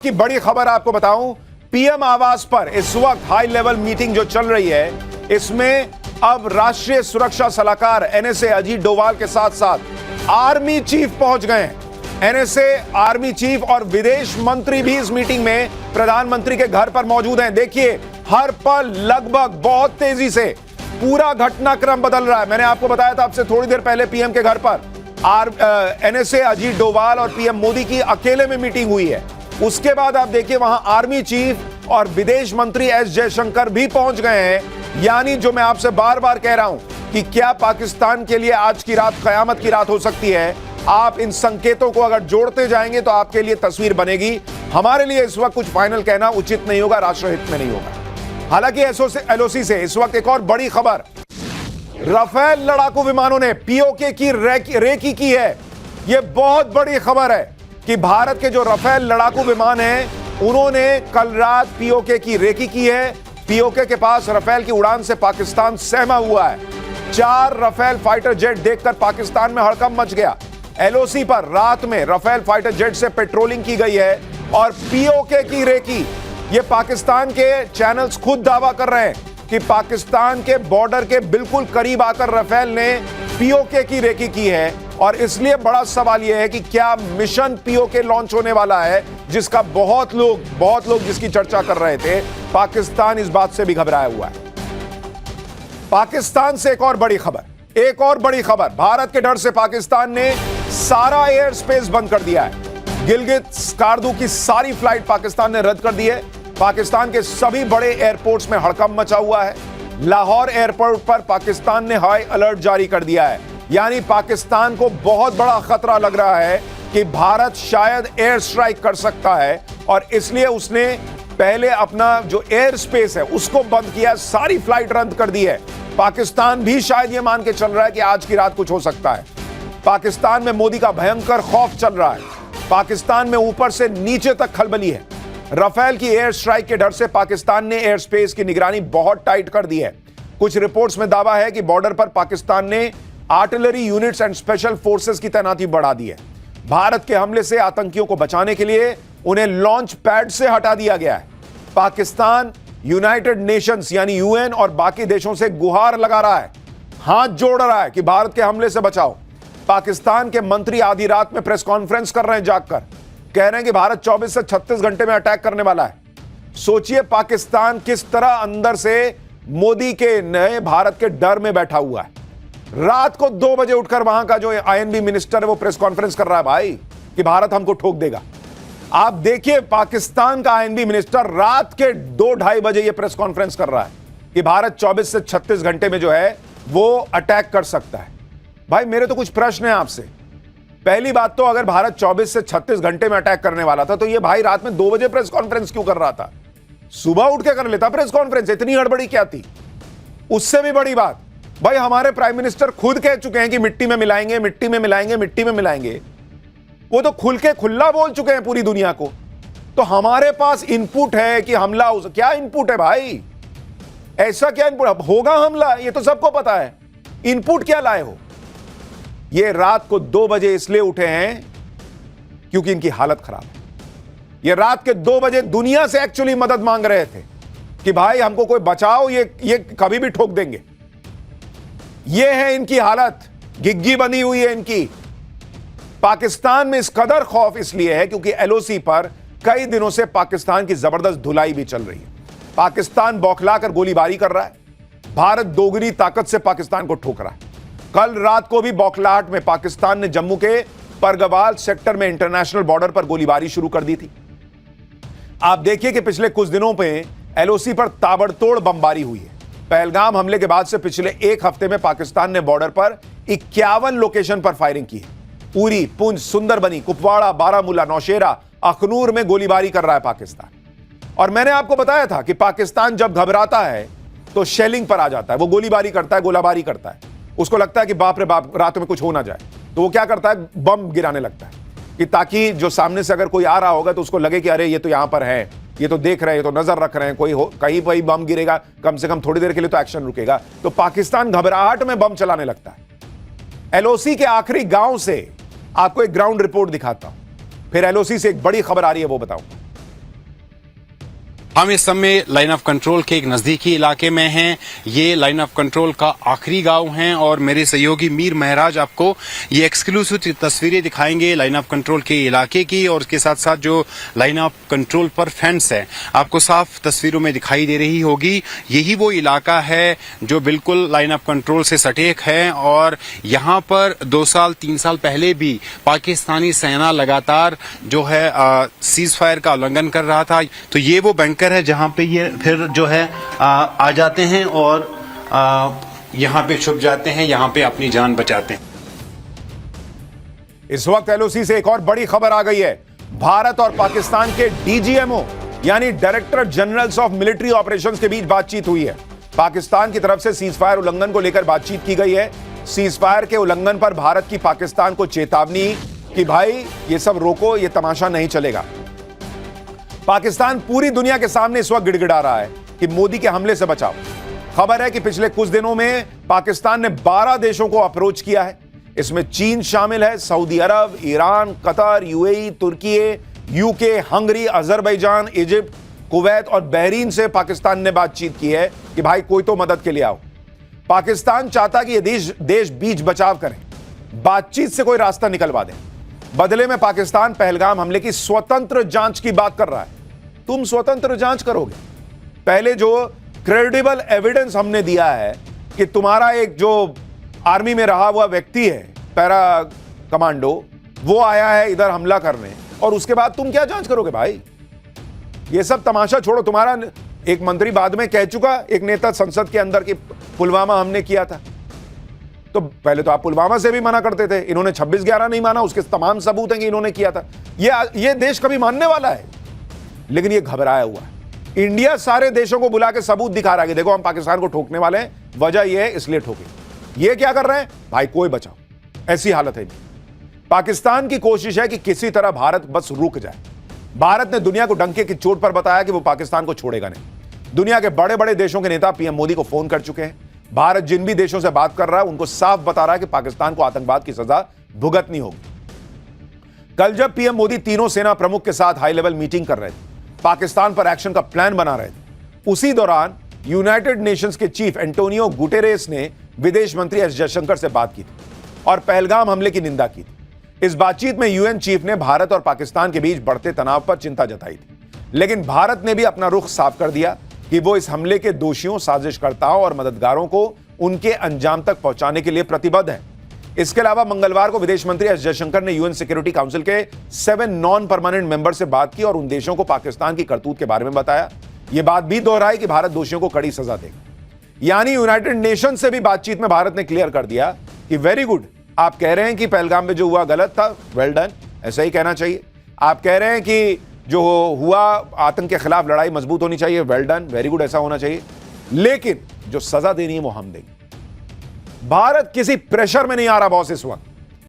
की बड़ी खबर आपको बताऊं, पीएम आवास पर इस वक्त हाई लेवल मीटिंग जो चल रही है, इसमें अब राष्ट्रीय सुरक्षा सलाहकार एनएसए अजीत डोभाल के साथ साथ आर्मी चीफ पहुंच गए हैं। एनएसए, आर्मी चीफ और विदेश मंत्री भी इस मीटिंग में प्रधानमंत्री के घर पर मौजूद हैं। देखिए, हर पल लगभग बहुत तेजी से पूरा घटनाक्रम बदल रहा है। मैंने आपको बताया था आपसे थोड़ी देर पहले पीएम के घर पर एनएसए अजीत डोभाल और पीएम मोदी की अकेले में मीटिंग हुई है। उसके बाद आप देखिए वहां आर्मी चीफ और विदेश मंत्री एस जयशंकर भी पहुंच गए हैं। यानी जो मैं आपसे बार बार कह रहा हूं कि क्या पाकिस्तान के लिए आज की रात कयामत की रात हो सकती है। आप इन संकेतों को अगर जोड़ते जाएंगे तो आपके लिए तस्वीर बनेगी। हमारे लिए इस वक्त कुछ फाइनल कहना उचित नहीं होगा, राष्ट्रहित में नहीं होगा। हालांकि एलओसी से इस वक्त एक और बड़ी खबर, राफेल लड़ाकू विमानों ने पीओके की रेकी की है। यह बहुत बड़ी खबर है कि भारत के जो राफेल लड़ाकू विमान हैं, उन्होंने कल रात पीओके की रेकी की है। पीओके के पास राफेल की उड़ान से पाकिस्तान सहमा हुआ है। 4 राफेल फाइटर जेट देखकर पाकिस्तान में हड़कंप मच गया। एलओसी पर रात में राफेल फाइटर जेट से पेट्रोलिंग की गई है और पीओके की रेकी, ये पाकिस्तान के चैनल्स खुद दावा कर रहे हैं कि पाकिस्तान के बॉर्डर के बिल्कुल करीब आकर राफेल ने पीओके की रेकी की है। और इसलिए बड़ा सवाल यह है कि क्या मिशन पीओके लॉन्च होने वाला है, जिसका बहुत लोग जिसकी चर्चा कर रहे थे। पाकिस्तान इस बात से भी घबराया हुआ है। पाकिस्तान से एक और बड़ी खबर, भारत के डर से पाकिस्तान ने सारा एयर स्पेस बंद कर दिया है। गिलगित स्कार्दू की सारी फ्लाइट पाकिस्तान ने रद्द कर दी है। पाकिस्तान के सभी बड़े एयरपोर्ट्स में हड़कंप मचा हुआ है। लाहौर एयरपोर्ट पर पाकिस्तान ने हाई अलर्ट जारी कर दिया है। यानी पाकिस्तान को बहुत बड़ा खतरा लग रहा है कि भारत शायद एयर स्ट्राइक कर सकता है और इसलिए उसने पहले अपना जो एयर स्पेस है उसको बंद किया, सारी फ्लाइट रद्द कर दी है। पाकिस्तान भी शायद यह मान के चल रहा है कि आज की रात कुछ हो सकता है। पाकिस्तान में मोदी का भयंकर खौफ चल रहा है। पाकिस्तान में ऊपर से नीचे तक खलबली है। राफेल की एयर स्ट्राइक के डर से पाकिस्तान ने एयर स्पेस की निगरानी बहुत टाइट कर दी है। कुछ रिपोर्ट्स में दावा है कि बॉर्डर पर पाकिस्तान ने artillery units and special forces की तैनाती बढ़ा दी है। भारत के हमले से आतंकियों को बचाने के लिए उन्हें लॉन्च पैड से हटा दिया गया है। पाकिस्तान यूनाइटेड नेशंस यानी यूएन और बाकी देशों से गुहार लगा रहा है, हाथ जोड़ रहा है कि भारत के हमले से बचाओ। पाकिस्तान के मंत्री आधी रात में प्रेस कॉन्फ्रेंस कर रहे हैं, जागकर कह रहे हैं कि भारत 24 से 36 घंटे में अटैक करने वाला है। सोचिए पाकिस्तान किस तरह अंदर से मोदी के नए भारत के डर में बैठा हुआ है। रात को 2 बजे उठकर वहां का जो आईएनबी मिनिस्टर है वो प्रेस कॉन्फ्रेंस कर रहा है भाई कि भारत हमको ठोक देगा। आप देखिए पाकिस्तान का आईएनबी मिनिस्टर रात के 2-2:30 बजे ये प्रेस कॉन्फ्रेंस कर रहा है कि भारत 24 से 36 घंटे में जो है वो अटैक कर सकता है। भाई मेरे तो कुछ प्रश्न है आपसे। पहली बात तो अगर भारत 24 से 36 घंटे में अटैक करने वाला था तो ये भाई रात में 2 बजे प्रेस कॉन्फ्रेंस क्यों कर रहा था? सुबह उठ के कर लेता प्रेस कॉन्फ्रेंस, इतनी हड़बड़ी क्या थी? उससे भी बड़ी बात, भाई हमारे प्राइम मिनिस्टर खुद कह चुके हैं कि मिट्टी में मिलाएंगे, मिट्टी में मिलाएंगे, मिट्टी में मिलाएंगे। वो तो खुल के खुला बोल चुके हैं पूरी दुनिया को। तो हमारे पास इनपुट है कि हमला हो। क्या इनपुट है भाई? ऐसा क्या इनपुट होगा? हमला, ये तो सबको पता है। इनपुट क्या लाए हो? ये रात को 2 बजे इसलिए उठे हैं क्योंकि इनकी हालत खराब है। ये रात के 2 बजे दुनिया से एक्चुअली मदद मांग रहे थे कि भाई हमको कोई बचाओ, ये कभी भी ठोक देंगे। ये है इनकी हालत, घिग्गी बनी हुई है इनकी। पाकिस्तान में इस कदर खौफ इसलिए है क्योंकि एलओसी पर कई दिनों से पाकिस्तान की जबरदस्त धुलाई भी चल रही है। पाकिस्तान बौखलाकर गोलीबारी कर रहा है, भारत दोगुनी ताकत से पाकिस्तान को ठोक रहा है। कल रात को भी बौखलाहट में पाकिस्तान ने जम्मू के परगवाल सेक्टर में इंटरनेशनल बॉर्डर पर गोलीबारी शुरू कर दी थी। आप देखिए कि पिछले कुछ दिनों में एलओसी पर ताबड़तोड़ बमबारी हुई है। पहलगाम हमले के बाद से पिछले 1 हफ्ते में पाकिस्तान ने बॉर्डर पर 51 लोकेशन पर फायरिंग की है। उरी, पुंछ, सुंदरबनी, कुपवाड़ा, बारामूला, नौशेरा, अखनूर में गोलीबारी कर रहा है पाकिस्तान। और मैंने आपको बताया था कि पाकिस्तान जब घबराता है तो शेलिंग पर आ जाता है, वो गोलीबारी करता है, गोलाबारी करता है। उसको लगता है कि बाप रे बाप रात में कुछ हो ना जाए, तो वो क्या करता है, बम गिराने लगता है कि ताकि जो सामने से अगर कोई आ रहा होगा तो उसको लगे कि अरे ये तो यहां पर है, ये तो देख रहे हैं, ये तो नजर रख रहे हैं, कोई हो कहीं पर बम गिरेगा, कम से कम थोड़ी देर के लिए तो एक्शन रुकेगा। तो पाकिस्तान घबराहट में बम चलाने लगता है। एलओसी के आखिरी गांव से आपको एक ग्राउंड रिपोर्ट दिखाता हूं, फिर एलओसी से एक बड़ी खबर आ रही है वो बताऊं। हम इस समय लाइन ऑफ कंट्रोल के एक नज़दीकी इलाके में हैं। ये लाइन ऑफ कंट्रोल का आखिरी गांव है और मेरे सहयोगी मीर महराज आपको ये एक्सक्लूसिव तस्वीरें दिखाएंगे लाइन ऑफ कंट्रोल के इलाके की, और उसके साथ साथ जो लाइन ऑफ कंट्रोल पर फेंस है आपको साफ तस्वीरों में दिखाई दे रही होगी। यही वो इलाका है जो बिल्कुल लाइन ऑफ कंट्रोल से सटीक है, और यहाँ पर 2 साल 3 साल पहले भी पाकिस्तानी सेना लगातार जो है सीज फायर का उल्लंघन कर रहा था। तो ये वो बैंकर है जहां पे ये फिर जो है आ जाते हैं और यहां पे छुप जाते हैं, यहां पे अपनी जान बचाते हैं। इस वक्त एलओसी से एक और बड़ी खबर आ गई है। भारत और पाकिस्तान के डीजीएमओ यानी director generals of military operations के बीच बातचीत हुई है। पाकिस्तान की तरफ से सीज फायर उल्लंघन को लेकर बातचीत की गई है। सीज फायर के उल्लंघन पर भारत की पाकिस्तान को चेतावनी कि भाई ये सब रोको, ये तमाशा नहीं चलेगा। पाकिस्तान पूरी दुनिया के सामने इस वक्त गिड़गिड़ा रहा है कि मोदी के हमले से बचाओ। खबर है कि पिछले कुछ दिनों में पाकिस्तान ने 12 देशों को अप्रोच किया है। इसमें चीन शामिल है, Saudi Arab, Iran, Qatar, UAE, तुर्की, UK, Hungary, Azerbaijan, Egypt, Kuwait और बहरीन से पाकिस्तान ने बातचीत की है कि भाई कोई तो मदद के लिए आओ। पाकिस्तान चाहता कि ये देश बीच बचाव करें, बातचीत से कोई रास्ता निकलवा दें। बदले में पाकिस्तान पहलगाम हमले की स्वतंत्र जांच की बात कर रहा है। तुम स्वतंत्र जांच करोगे? पहले जो क्रेडिबल एविडेंस हमने दिया है कि तुम्हारा एक जो आर्मी में रहा हुआ व्यक्ति है, पैरा कमांडो, वो आया है इधर हमला करने, और उसके बाद तुम क्या जांच करोगे भाई? ये सब तमाशा छोड़ो। तुम्हारा एक मंत्री बाद में कह चुका, एक नेता संसद के अंदर, कि पुलवामा हमने किया था। तो पहले तो आप पुलवामा से भी मना करते थे, इन्होंने 26/11 नहीं माना, उसके तमाम सबूत हैं कि इन्होंने किया था। ये देश कभी मानने वाला है? लेकिन ये घबराया हुआ है। इंडिया सारे देशों को बुला के सबूत दिखा रहा है कि देखो हम पाकिस्तान को ठोकने वाले हैं, वजह यह है इसलिए ठोके। ये क्या कर रहे हैं भाई? कोई बचाओ, ऐसी हालत है नहीं। पाकिस्तान की कोशिश है कि किसी तरह भारत बस रुक जाए। भारत ने दुनिया को डंके की चोट पर बताया कि वो पाकिस्तान को छोड़ेगा नहीं। दुनिया के बड़े बड़े देशों के नेता पीएम मोदी को फोन कर चुके हैं। भारत जिन भी देशों से बात कर रहा है उनको साफ बता रहा है कि पाकिस्तान को आतंकवाद की सजा भुगतनी होगी। कल जब पीएम मोदी तीनों सेना प्रमुख के साथ हाई लेवल मीटिंग कर रहे थे, पाकिस्तान पर एक्शन का प्लान बना रहे थे, उसी दौरान यूनाइटेड नेशंस के चीफ एंटोनियो गुटेरेस ने विदेश मंत्री एस जयशंकर से बात की थी और पहलगाम हमले की निंदा की थी। इस बातचीत में यूएन चीफ ने भारत और पाकिस्तान के बीच बढ़ते तनाव पर चिंता जताई थी, लेकिन भारत ने भी अपना रुख साफ कर दिया कि वो इस हमले के दोषियों, साजिशकर्ताओं और मददगारों को उनके अंजाम तक पहुंचाने के लिए प्रतिबद्ध है। इसके अलावा मंगलवार को विदेश मंत्री एस जयशंकर ने यूएन सिक्योरिटी काउंसिल के 7 नॉन परमानेंट मेंबर से बात की और उन देशों को पाकिस्तान की करतूत के बारे में बताया। यह बात भी दोहराई कि भारत दोषियों को कड़ी सजा देगा। यानी यूनाइटेड नेशन से भी बातचीत में भारत ने क्लियर कर दिया कि वेरी गुड, आप कह रहे हैं कि पहलगाम में जो हुआ गलत था, वेल डन, ऐसा ही कहना चाहिए। आप कह रहे हैं कि जो हुआ आतंक के खिलाफ लड़ाई मजबूत होनी चाहिए, वेल डन, वेरी गुड, ऐसा होना चाहिए, लेकिन जो सजा देनी है वो हम देंगे। भारत किसी प्रेशर में नहीं आ रहा बॉस इस वक्त।